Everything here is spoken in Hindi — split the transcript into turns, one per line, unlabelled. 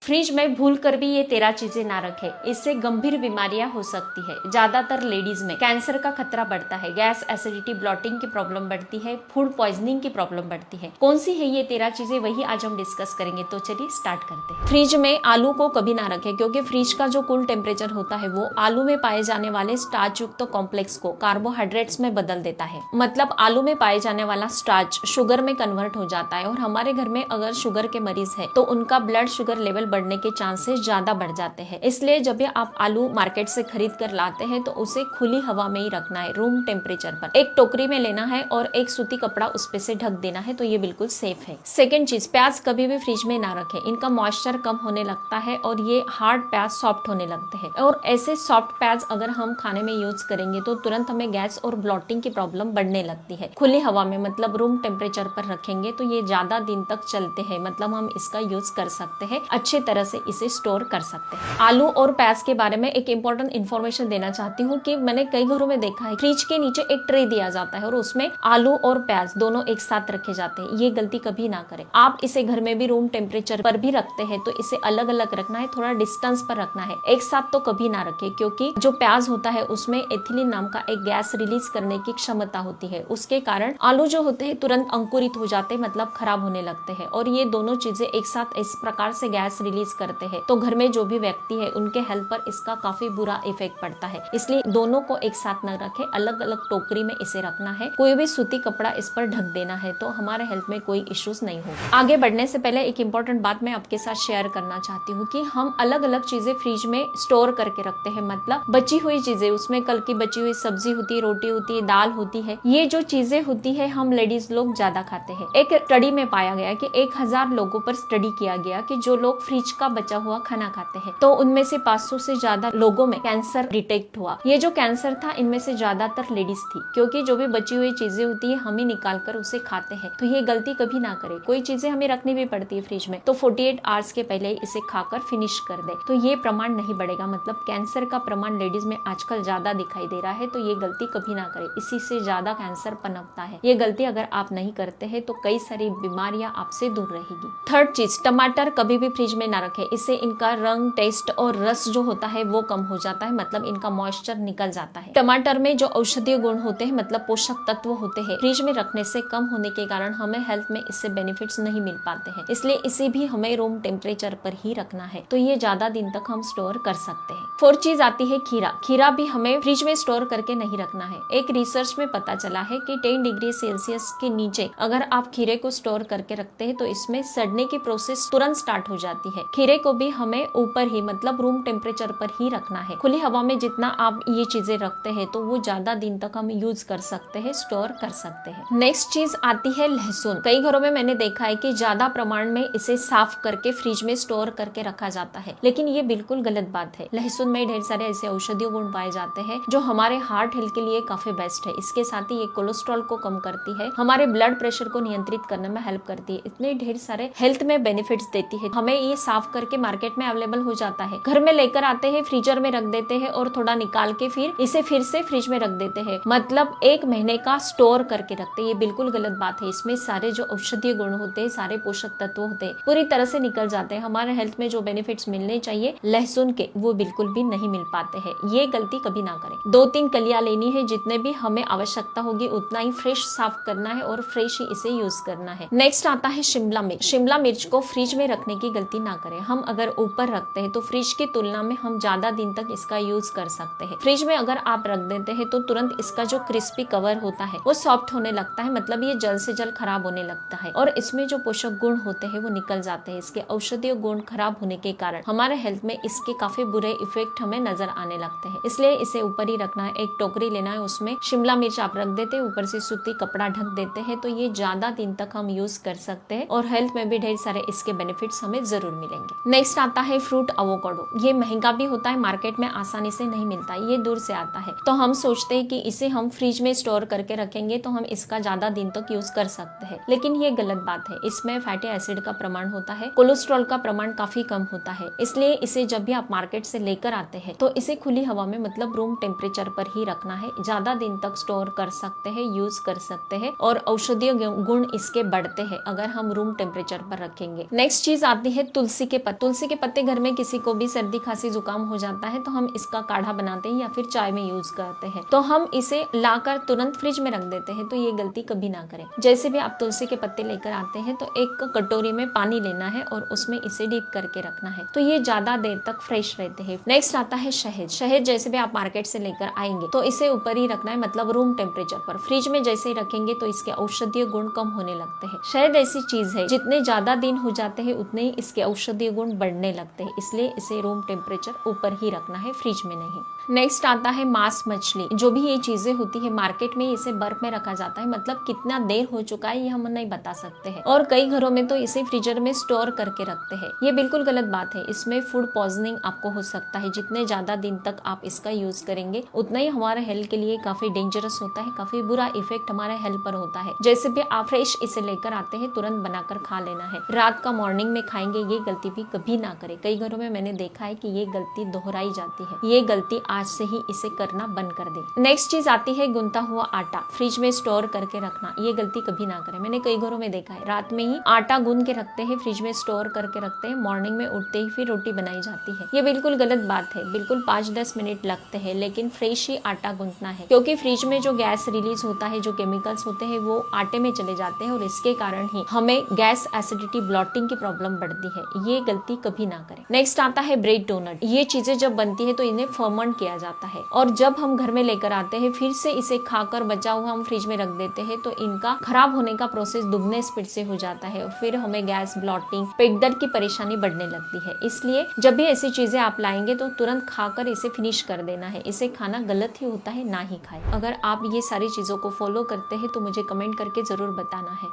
फ्रिज में भूल कर भी ये 13 चीजें ना रखें, इससे गंभीर बीमारियां हो सकती है। ज्यादातर लेडीज में कैंसर का खतरा बढ़ता है, गैस, एसिडिटी, ब्लॉटिंग की प्रॉब्लम बढ़ती है, फूड पॉइजनिंग की प्रॉब्लम बढ़ती है। कौन सी है ये 13 चीजें, वही आज हम डिस्कस करेंगे। तो चलिए स्टार्ट करते हैं। फ्रिज में आलू को कभी ना रखें, क्योंकि फ्रिज का जो कूल टेम्परेचर होता है वो आलू में पाए जाने वाले स्टार्च युक्त कॉम्प्लेक्स को कार्बोहाइड्रेट्स में बदल देता है। मतलब आलू में पाए जाने वाला स्टार्च शुगर में कन्वर्ट हो जाता है, और हमारे घर में अगर शुगर के मरीज है तो उनका ब्लड शुगर लेवल बढ़ने के चांसेस ज्यादा बढ़ जाते हैं। इसलिए जब भी आप आलू मार्केट से खरीद कर लाते हैं तो उसे खुली हवा में ही रखना है, रूम टेम्परेचर पर। एक टोकरी में लेना है और एक सूती कपड़ा उस पे से ढक देना है, तो ये बिल्कुल सेफ है। सेकेंड चीज, प्याज कभी भी फ्रिज में ना रखें, इनका मॉइस्चर कम होने लगता है और ये हार्ड प्याज सॉफ्ट होने लगते हैं। और ऐसे सॉफ्ट प्याज अगर हम खाने में यूज करेंगे तो तुरंत हमें गैस और ब्लॉटिंग की प्रॉब्लम बढ़ने लगती है। खुली हवा में मतलब रूम टेम्परेचर पर रखेंगे तो ये ज्यादा दिन तक चलते हैं, मतलब हम इसका यूज कर सकते हैं, अच्छे तरह से इसे स्टोर कर सकते हैं। आलू और प्याज के बारे में एक इंपॉर्टेंट इन्फॉर्मेशन देना चाहती हूँ कि मैंने कई घरों में देखा है फ्रिज के नीचे एक ट्रे दिया जाता है और उसमें आलू और प्याज दोनों एक साथ रखे जाते हैं। ये गलती कभी ना करें। आप इसे घर में भी रूम टेम्परेचर पर भी रखते हैं तो इसे अलग अलग रखना है, थोड़ा डिस्टेंस पर रखना है, एक साथ तो कभी ना रखें, क्योंकि जो प्याज होता है उसमें एथिलीन नाम का एक गैस रिलीज करने की क्षमता होती है। उसके कारण आलू जो होते हैं तुरंत अंकुरित हो जाते हैं, मतलब खराब होने लगते हैं। और ये दोनों चीजें एक साथ इस प्रकार से गैस रिलीज करते हैं तो घर में जो भी व्यक्ति है उनके हेल्थ पर इसका काफी बुरा इफेक्ट पड़ता है। इसलिए दोनों को एक साथ न रखें, अलग अलग टोकरी में इसे रखना है। कोई भी सूती कपड़ा इस पर ढक देना है तो हमारे हेल्थ में कोई इश्यूज नहीं होगा। आगे बढ़ने से पहले एक इम्पोर्टेंट बात मैं आपके साथ शेयर करना चाहती हूँ कि हम अलग अलग चीजें फ्रिज में स्टोर करके रखते हैं। मतलब बची हुई चीजें, उसमें कल की बची हुई सब्जी होती है, रोटी होती है, दाल होती है, ये जो चीजें होती है हम लेडीज लोग ज्यादा खाते हैं। एक स्टडी में पाया गया कि 1000 लोगों पर स्टडी किया गया कि जो लोग फ्रिज का बचा हुआ खाना खाते हैं तो उनमें से 500 से ज्यादा लोगों में कैंसर डिटेक्ट हुआ। ये जो कैंसर था इनमें से ज्यादातर लेडीज थी, क्योंकि जो भी बची हुई चीजें होती है हम ही निकाल कर उसे खाते हैं। तो ये गलती कभी ना करें। कोई चीजें हमें रखनी भी पड़ती है फ्रिज में तो 48 आवर्स के पहले इसे खाकर फिनिश कर दे, तो ये प्रमाण नहीं बढ़ेगा। मतलब कैंसर का प्रमाण लेडीज में आजकल ज्यादा दिखाई दे रहा है, तो ये गलती कभी ना करें, इसी से ज्यादा कैंसर पनपता है। ये गलती अगर आप नहीं करते हैं तो कई सारी बीमारियां आपसे दूर रहेगी। थर्ड चीज, टमाटर कभी भी फ्रिज में ना रखें, इससे इनका रंग, टेस्ट और रस जो होता है वो कम हो जाता है, मतलब इनका मॉइस्चर निकल जाता है। टमाटर में जो औषधीय गुण होते हैं, मतलब पोषक तत्व होते हैं, फ्रिज में रखने से कम होने के कारण हमें हेल्थ में इससे बेनिफिट्स नहीं मिल पाते हैं। इसलिए इसे भी हमें रूम टेम्परेचर पर ही रखना है, तो ये ज्यादा दिन तक हम स्टोर कर सकते हैं। फोर्थ चीज आती है खीरा। खीरा भी हमें फ्रिज में स्टोर करके नहीं रखना है। एक रिसर्च में पता चला है कि 10 डिग्री सेल्सियस के नीचे अगर आप खीरे को स्टोर करके रखते हैं तो इसमें सड़ने की प्रोसेस तुरंत स्टार्ट हो जाती है। खीरे को भी हमें ऊपर ही मतलब रूम टेम्परेचर पर ही रखना है। खुली हवा में जितना आप ये चीजें रखते हैं तो वो ज्यादा दिन तक हम यूज कर सकते हैं, स्टोर कर सकते हैं। नेक्स्ट चीज आती है लहसुन। कई घरों में मैंने देखा है कि ज्यादा प्रमाण में इसे साफ करके फ्रिज में स्टोर करके रखा जाता है, लेकिन ये बिल्कुल गलत बात है। लहसुन में ढेर सारे ऐसे औषधीय गुण पाए जाते हैं जो हमारे हार्ट हेल्थ के लिए काफी बेस्ट है। इसके साथ ही ये कोलेस्ट्रॉल को कम करती है, हमारे ब्लड प्रेशर को नियंत्रित करने में हेल्प करती है, इतने ढेर सारे हेल्थ में बेनिफिट्स देती है। हमें ये साफ करके मार्केट में अवेलेबल हो जाता है, घर में लेकर आते हैं, फ्रीजर में रख देते हैं और थोड़ा निकाल के फिर इसे फिर से फ्रिज में रख देते हैं, मतलब 1 महीने का स्टोर करके रखते हैं। ये बिल्कुल गलत बात है। इसमें सारे जो औषधीय गुण होते हैं, सारे पोषक तत्व होते हैं, पूरी तरह से निकल जाते हैं। हमारे हेल्थ में जो बेनिफिट्स मिलने चाहिए लहसुन के, वो बिल्कुल भी नहीं मिल पाते हैं। ये गलती कभी ना करें। 2-3 कलियां लेनी है, जितने भी हमें आवश्यकता होगी उतना ही फ्रेश साफ करना है और फ्रेश ही इसे यूज करना है। नेक्स्ट आता है शिमला मिर्च। शिमला मिर्च को फ्रिज में रखने की गलती ना करें। हम अगर ऊपर रखते हैं तो फ्रिज की तुलना में हम ज्यादा दिन तक इसका यूज कर सकते हैं। फ्रिज में अगर आप रख देते हैं तो तुरंत इसका जो क्रिस्पी कवर होता है वो सॉफ्ट होने लगता है, मतलब ये जल्द से जल्द खराब होने लगता है और इसमें जो पोषक गुण होते हैं वो निकल जाते हैं। इसके औषधीय गुण खराब होने के कारण हमारे हेल्थ में इसके काफी बुरे इफेक्ट हमें नजर आने लगते हैं। इसलिए इसे ऊपर ही रखना है। एक टोकरी लेना है, उसमें शिमला मिर्च आप रख देते हैं, ऊपर से सूती कपड़ा ढक देते हैं, तो ये ज्यादा दिन तक हम यूज कर सकते हैं और हेल्थ में भी ढेर सारे इसके बेनिफिट्स हमें जरूर मिलेंगे। नेक्स्ट आता है फ्रूट एवोकाडो। ये महंगा भी होता है, मार्केट में आसानी से नहीं मिलता, ये दूर से आता है, तो हम सोचते हैं कि इसे हम फ्रिज में स्टोर करके रखेंगे तो हम इसका ज्यादा दिन तक यूज कर सकते हैं, लेकिन ये गलत बात है। इसमें फैटी एसिड का प्रमाण होता है, कोलेस्ट्रॉल का प्रमाण काफी कम होता है। इसलिए इसे जब भी आप मार्केट से लेकर आते हैं तो इसे खुली हवा में मतलब रूम टेम्परेचर पर ही रखना है। ज्यादा दिन तक स्टोर कर सकते हैं, यूज कर सकते हैं और औषधीय गुण इसके बढ़ते हैं अगर हम रूम टेम्परेचर पर रखेंगे। नेक्स्ट चीज आती है तुलसी तुलसी के पत्ते घर में किसी को भी सर्दी खांसी जुकाम हो जाता है तो हम इसका काढ़ा बनाते हैं या फिर चाय में यूज करते हैं, तो हम इसे लाकर तुरंत फ्रिज में रख देते हैं। तो ये गलती कभी ना करें। जैसे भी आप तुलसी के पत्ते लेकर आते हैं तो एक कटोरी में पानी लेना है और उसमें इसे डीप करके रखना है, तो ये ज्यादा देर तक फ्रेश रहते हैं। नेक्स्ट आता है शहद। शहद जैसे भी आप मार्केट से लेकर आएंगे तो इसे ऊपर ही रखना है, मतलब रूम टेम्परेचर पर। फ्रिज में जैसे ही रखेंगे तो इसके औषधीय गुण कम होने लगते हैं। शहद ऐसी चीज है जितने ज्यादा दिन हो जाते हैं उतने ही इसके औषधीय गुण बढ़ने लगते हैं, इसलिए इसे रूम टेम्परेचर ऊपर ही रखना है, फ्रिज में नहीं। नेक्स्ट आता है मांस मछली। जो भी ये चीजें होती है मार्केट में इसे बर्फ में रखा जाता है, मतलब कितना देर हो चुका है ये हम नहीं बता सकते हैं, और कई घरों में तो इसे फ्रीजर में स्टोर करके रखते हैं। ये बिल्कुल गलत बात है। इसमें फूड पॉइजनिंग आपको हो सकता है। जितने ज्यादा दिन तक आप इसका यूज करेंगे उतना ही हमारे हेल्थ के लिए काफी डेंजरस होता है, काफी बुरा इफेक्ट हमारे हेल्थ पर होता है। जैसे भी आप फ्रेश इसे लेकर आते हैं तुरंत बनाकर खा लेना है, रात का मॉर्निंग में खाएंगे, ये गलती भी कभी ना करें। कई घरों में मैंने देखा है कि ये गलती दोहराई जाती है। ये गलती आज से ही इसे करना बंद कर दे। नेक्स्ट चीज आती है गुनता हुआ आटा फ्रिज में स्टोर करके रखना। ये गलती कभी ना करें। मैंने कई घरों में देखा है रात में ही आटा गूंद के रखते हैं, फ्रिज में स्टोर करके रखते हैं, मॉर्निंग में उठते ही फिर रोटी बनाई जाती है। ये बिल्कुल गलत बात है। बिल्कुल 5-10 मिनट लगते हैं, लेकिन फ्रेश ही आटा गूंथना है, क्योंकि फ्रिज में जो गैस रिलीज होता है, जो केमिकल्स होते हैं वो आटे में चले जाते हैं और इसके कारण ही हमें गैस, एसिडिटी, ब्लॉटिंग की प्रॉब्लम बढ़ती है। ये गलती कभी ना करें। नेक्स्ट आता है ब्रेड डोनट। ये चीजें जब बनती है तो इन्हें फर्मेंट किया जाता है, और जब हम घर में लेकर आते हैं फिर से इसे खाकर बचा हुआ हम फ्रिज में रख देते हैं तो इनका खराब होने का प्रोसेस दुगने स्पीड से हो जाता है और फिर हमें गैस, ब्लॉटिंग, पेट दर्द की परेशानी बढ़ने लगती है। इसलिए जब भी ऐसी चीजें आप लाएंगे तो तुरंत खाकर इसे फिनिश कर देना है। इसे खाना गलत ही होता है, ना ही खाएं। अगर आप ये सारी चीजों को फॉलो करते हैं तो मुझे कमेंट करके जरूर बताना है।